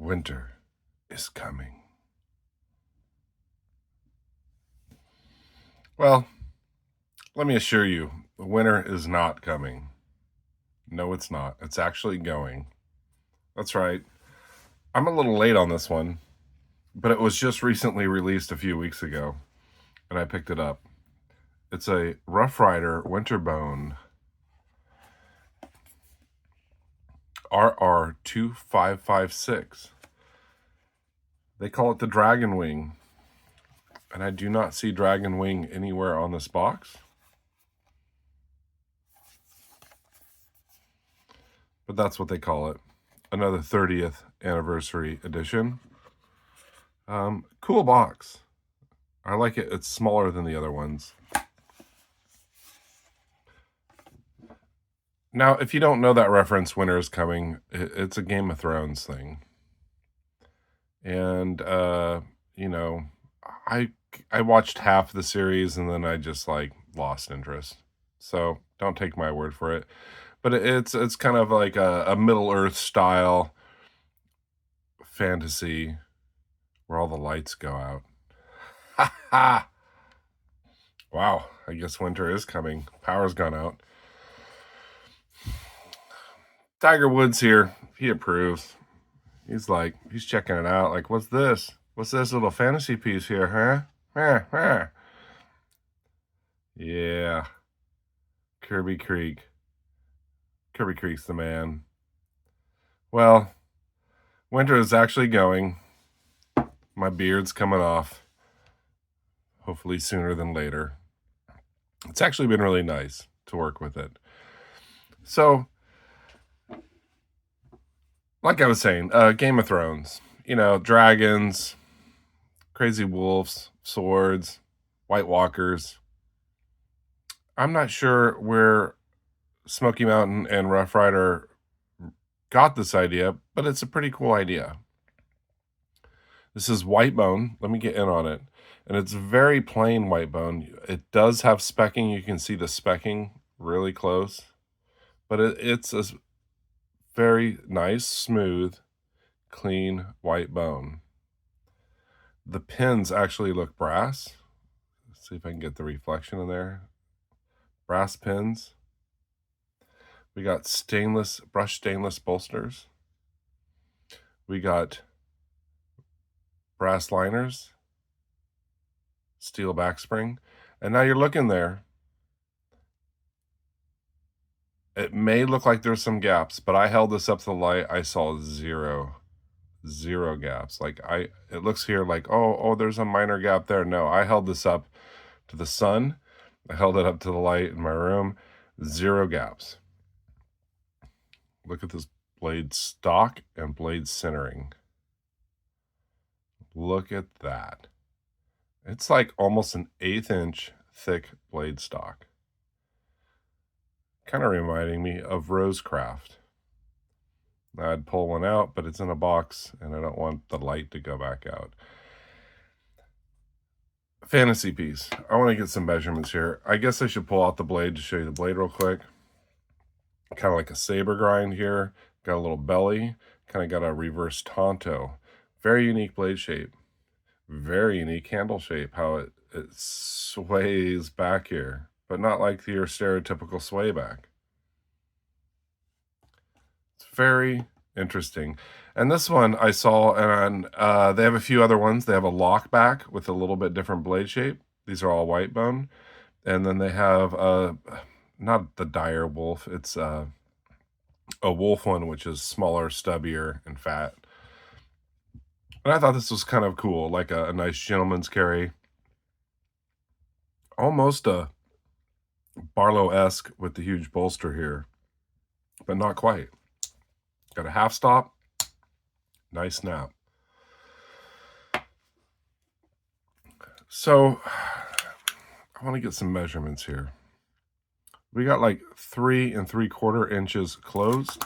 Winter is coming. Well, let me assure you, winter is not coming. No, it's not. It's actually going. That's right. I'm a little late on this one, but it was just recently released a few weeks ago, and I picked it up. It's a Rough Ryder Winterbone RR2556. They call it the Dragon Wing, and I do not see Dragon Wing anywhere on this box. But that's what they call it. Another 30th anniversary edition. Cool box. I like it. It's smaller than the other ones. Now, if you don't know that reference, Winter is Coming, it's a Game of Thrones thing. And, you know, I watched half the series and then I just, lost interest. So don't take my word for it. But it's kind of like a Middle-earth style fantasy where all the lights go out. Ha ha! Wow, I guess winter is coming. Power's gone out. Tiger Woods here. He approves. He's checking it out. Like, what's this? What's this little fantasy piece here, huh? Yeah. Kirby Creek. Kirby Creek's the man. Well, winter is actually going. My beard's coming off. Hopefully sooner than later. It's actually been really nice to work with it. So, like I was saying, Game of Thrones. You know, dragons, crazy wolves, swords, White Walkers. I'm not sure where Smoky Mountain and Rough Ryder got this idea, but it's a pretty cool idea. This is white bone. Let me get in on it. And it's very plain white bone. It does have specking. You can see the specking really close. But it's a very nice, smooth, clean white bone. The pins actually look brass. Let's see if I can get the reflection in there. Brass pins. We got brushed stainless bolsters. We got brass liners, steel backspring. And now you're looking there. It may look like there's some gaps, but I held this up to the light. I saw zero gaps. It looks here like, oh, there's a minor gap there. No, I held this up to the sun. I held it up to the light in my room. 0 gaps. Look at this blade stock and blade centering. Look at that. It's like almost an 1/8 inch thick blade stock. Kind of reminding me of Rosecraft. I'd pull one out, but it's in a box, and I don't want the light to go back out. Fantasy piece. I want to get some measurements here. I guess I should pull out the blade to show you the blade real quick. Kind of like a saber grind here. Got a little belly. Kind of got a reverse Tonto. Very unique blade shape. Very unique handle shape. How it sways back here. But not like your stereotypical sway back. It's very interesting. And this one I saw, and they have a few other ones. They have a lock back with a little bit different blade shape. These are all white bone. And then they have, not the dire wolf, it's a wolf one, which is smaller, stubbier, and fat. And I thought this was kind of cool, like a nice gentleman's carry. Almost a Barlow-esque with the huge bolster here, but not quite. Got a half stop, nice snap. So I want to get some measurements here. We got like 3 3/4 inches closed.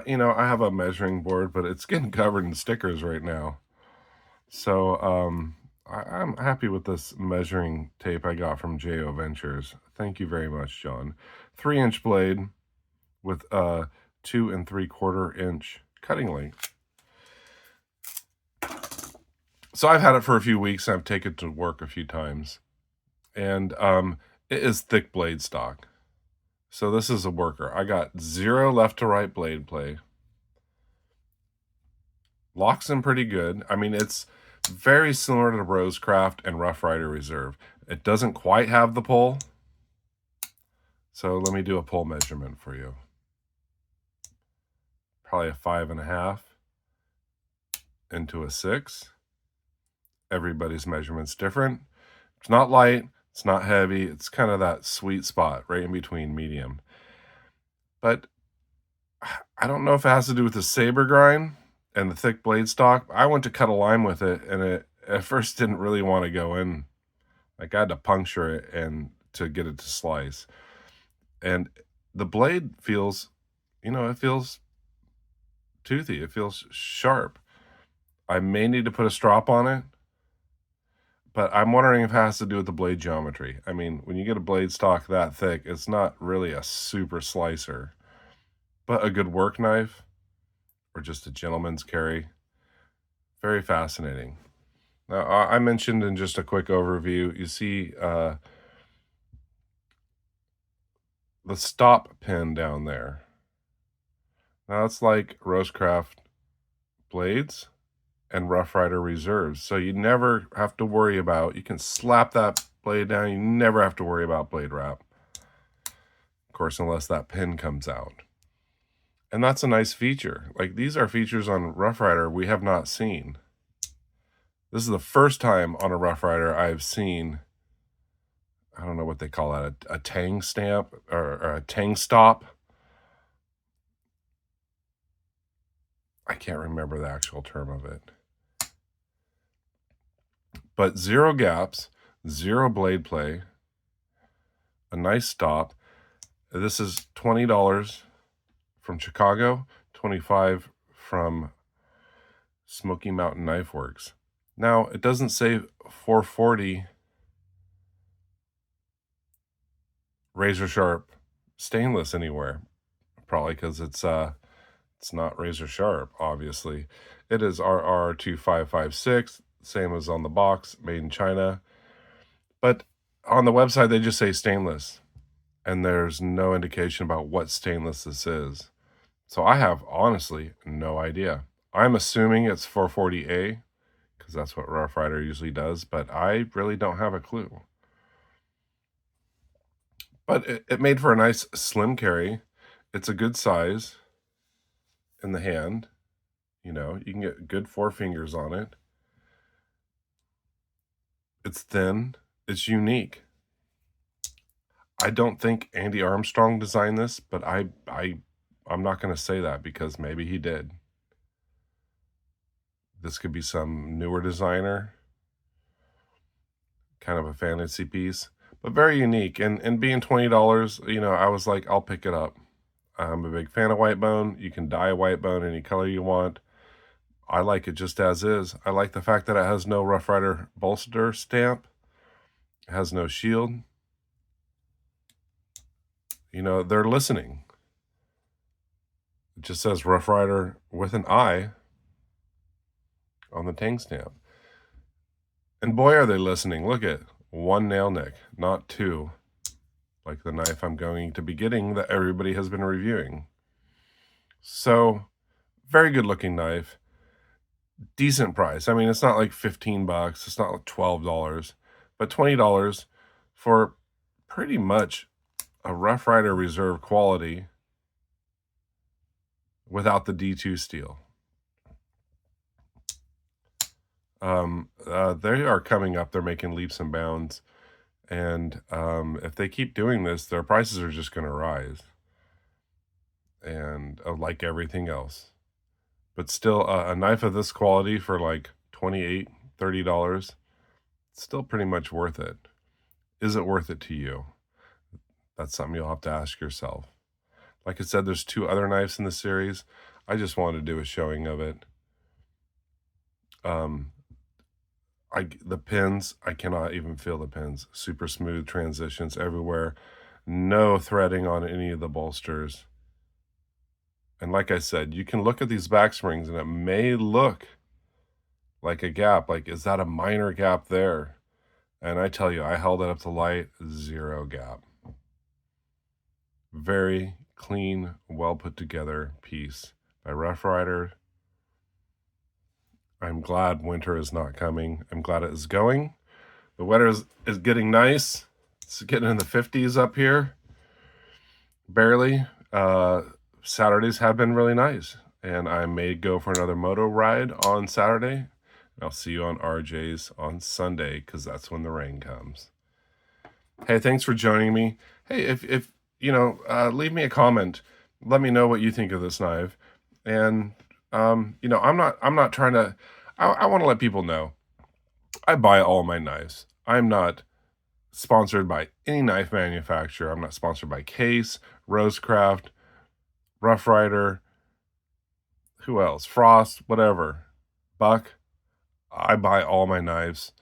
You know, I have a measuring board, but it's getting covered in stickers right now. So I'm happy with this measuring tape I got from J.O. Ventures. Thank you very much, John. 3-inch blade with 2 3/4 inch cutting length. So I've had it for a few weeks, and I've taken it to work a few times. And it is thick blade stock. So this is a worker. I got 0 left to right blade play. Locks in pretty good. I mean, it's very similar to Rosecraft and Rough Rider Reserve. It doesn't quite have the pull. So let me do a pull measurement for you. Probably a 5.5 into a 6. Everybody's measurement's different. It's not light. It's not heavy. It's kind of that sweet spot right in between medium. But I don't know if it has to do with the saber grind and the thick blade stock. I went to cut a line with it, and it at first didn't really want to go in. Like, I had to puncture it and to get it to slice. And the blade feels, it feels toothy. It feels sharp. I may need to put a strop on it, but I'm wondering if it has to do with the blade geometry. I mean, when you get a blade stock that thick, it's not really a super slicer, but a good work knife or just a gentleman's carry. Very fascinating. Now, I mentioned in just a quick overview, you see the stop pin down there. Now, it's like Rosecraft blades and Rough Rider Reserves. So you never have to worry about, you can slap that blade down, you never have to worry about blade wrap. Of course, unless that pin comes out. And that's a nice feature. Like, these are features on Rough Rider we have not seen. This is the first time on a Rough Rider I've seen, I don't know what they call that, a tang stamp or a tang stop. I can't remember the actual term of it. But 0 gaps, 0 blade play, a nice stop. This is $20 from Chicago, $25 from Smoky Mountain Knife Works. Now, it doesn't say $440 razor sharp stainless anywhere, probably because it's not razor sharp, obviously. It is RR2556, same as on the box, made in China. But on the website, they just say stainless, and there's no indication about what stainless this is. So I have, honestly, no idea. I'm assuming it's 440A, because that's what Rough Rider usually does, but I really don't have a clue. But it made for a nice slim carry. It's a good size in the hand. You can get good 4 fingers on it. It's thin. It's unique. I don't think Andy Armstrong designed this, but I'm not going to say that because maybe he did. This could be some newer designer, kind of a fantasy piece, but very unique. And being $20, I was like, I'll pick it up. I'm a big fan of white bone. You can dye white bone any color you want. I like it just as is. I like the fact that it has no Rough Rider bolster stamp. It has no shield. They're listening. It just says Rough Rider with an I on the tang stamp. And boy, are they listening. Look at 1 nail nick, not 2, like the knife I'm going to be getting that everybody has been reviewing. So, very good looking knife. Decent price. I mean, it's not like $15. It's not like $12, but $20 for pretty much a Rough Rider Reserve quality without the D2 steel. They are coming up. They're making leaps and bounds. And if they keep doing this, their prices are just going to rise. And like everything else. But still, a knife of this quality for like $28, $30, it's still pretty much worth it. Is it worth it to you? That's something you'll have to ask yourself. Like I said, there's 2 other knives in the series. I just wanted to do a showing of it. The pins, I cannot even feel the pins. Super smooth transitions everywhere. No threading on any of the bolsters. And like I said, you can look at these back springs and it may look like a gap, like, is that a minor gap there? And I tell you, I held it up to light, 0 gap. Very clean, well put together piece by Rough Ryder. I'm glad winter is not coming. I'm glad it is going. The weather is getting nice. It's getting in the 50s up here. Barely. Saturdays have been really nice. And I may go for another moto ride on Saturday. I'll see you on RJ's on Sunday because that's when the rain comes. Hey, thanks for joining me. Hey, if you know, leave me a comment. Let me know what you think of this knife. And you know, I'm not trying to. I want to let people know I buy all my knives. I'm not sponsored by any knife manufacturer. I'm not sponsored by Case, Rosecraft, Rough Ryder, who else? Frost, whatever. Buck. I buy all my knives.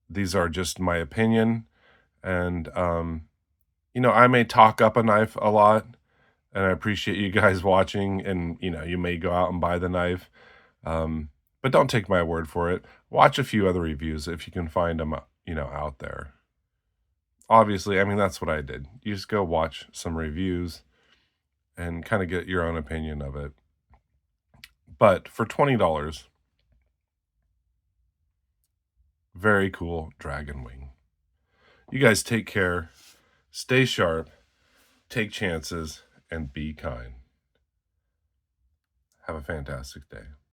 These are just my opinion. And, you know, I may talk up a knife a lot, and I appreciate you guys watching. And, you know, you may go out and buy the knife. But don't take my word for it. Watch a few other reviews if you can find them, you know, out there. Obviously, I mean, that's what I did. You just go watch some reviews and kind of get your own opinion of it. But for $20, very cool dragon wing. You guys take care, stay sharp, take chances, and be kind. Have a fantastic day.